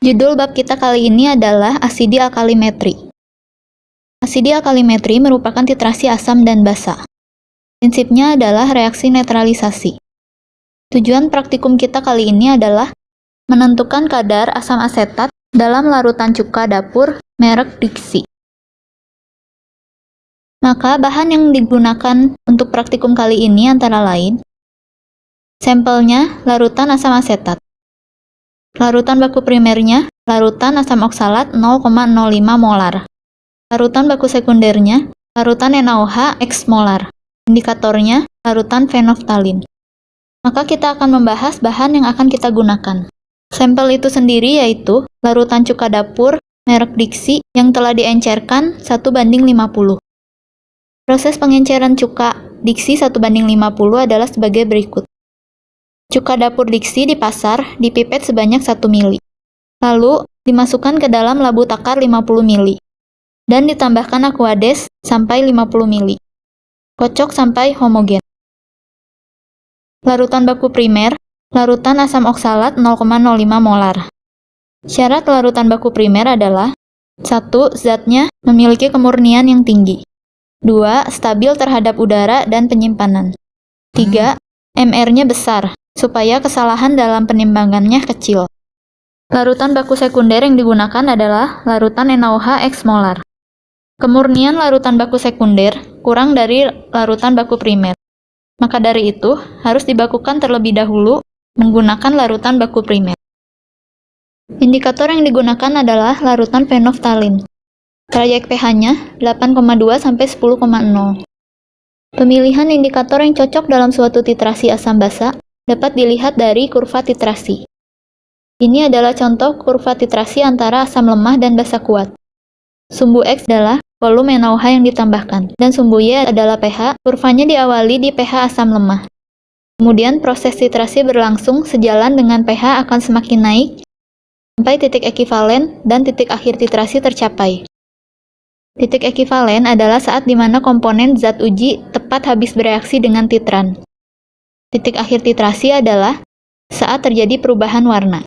Judul bab kita kali ini adalah asidi alkalimetri. Asidi alkalimetri merupakan titrasi asam dan basa. Prinsipnya adalah reaksi netralisasi. Tujuan praktikum kita kali ini adalah menentukan kadar asam asetat dalam larutan cuka dapur merek Dixie. Maka bahan yang digunakan untuk praktikum kali ini antara lain sampelnya larutan asam asetat. Larutan baku primernya, larutan asam oksalat 0,05 molar. Larutan baku sekundernya, larutan NaOH X molar. Indikatornya, larutan fenoftalin. Maka kita akan membahas bahan yang akan kita gunakan. Sampel itu sendiri yaitu larutan cuka dapur merek Dixie yang telah diencerkan 1:50. Proses pengenceran cuka Dixie 1:50 adalah sebagai berikut. Cuka dapur Dixie di pasar dipipet sebanyak 1 mili. Lalu, dimasukkan ke dalam labu takar 50 mili. Dan ditambahkan aquades sampai 50 mili. Kocok sampai homogen. Larutan baku primer, larutan asam oksalat 0,05 molar. Syarat larutan baku primer adalah 1. Zatnya memiliki kemurnian yang tinggi. 2. Stabil terhadap udara dan penyimpanan. 3. MR-nya besar, supaya kesalahan dalam penimbangannya kecil. Larutan baku sekunder yang digunakan adalah larutan NaOH X molar. Kemurnian larutan baku sekunder kurang dari larutan baku primer. Maka dari itu, harus dibakukan terlebih dahulu menggunakan larutan baku primer. Indikator yang digunakan adalah larutan fenoftalin. Trayek pH-nya 8,2 sampai 10,0. Pemilihan indikator yang cocok dalam suatu titrasi asam basa dapat dilihat dari kurva titrasi. Ini adalah contoh kurva titrasi antara asam lemah dan basa kuat. Sumbu X adalah volume NaOH yang ditambahkan, dan sumbu Y adalah pH. Kurvanya diawali di pH asam lemah. Kemudian proses titrasi berlangsung sejalan dengan pH akan semakin naik, sampai titik ekivalen dan titik akhir titrasi tercapai. Titik ekivalen adalah saat di mana komponen zat uji tepat habis bereaksi dengan titran. Titik akhir titrasi adalah saat terjadi perubahan warna.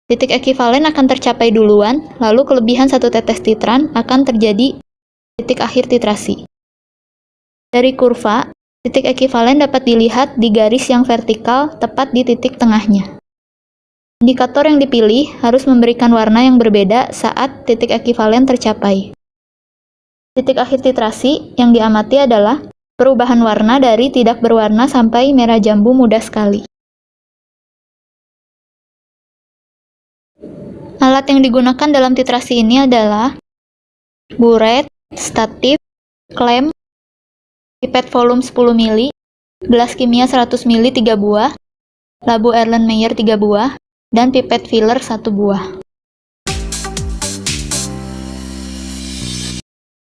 Titik ekivalen akan tercapai duluan, lalu kelebihan 1 tetes titran akan terjadi titik akhir titrasi. Dari kurva, titik ekivalen dapat dilihat di garis yang vertikal tepat di titik tengahnya. Indikator yang dipilih harus memberikan warna yang berbeda saat titik ekivalen tercapai. Titik akhir titrasi yang diamati adalah perubahan warna dari tidak berwarna sampai merah jambu muda sekali. Alat yang digunakan dalam titrasi ini adalah buret, statif, klem, pipet volume 10 mili, gelas kimia 100 mili 3 buah, labu Erlenmeyer 3 buah, dan pipet filler 1 buah.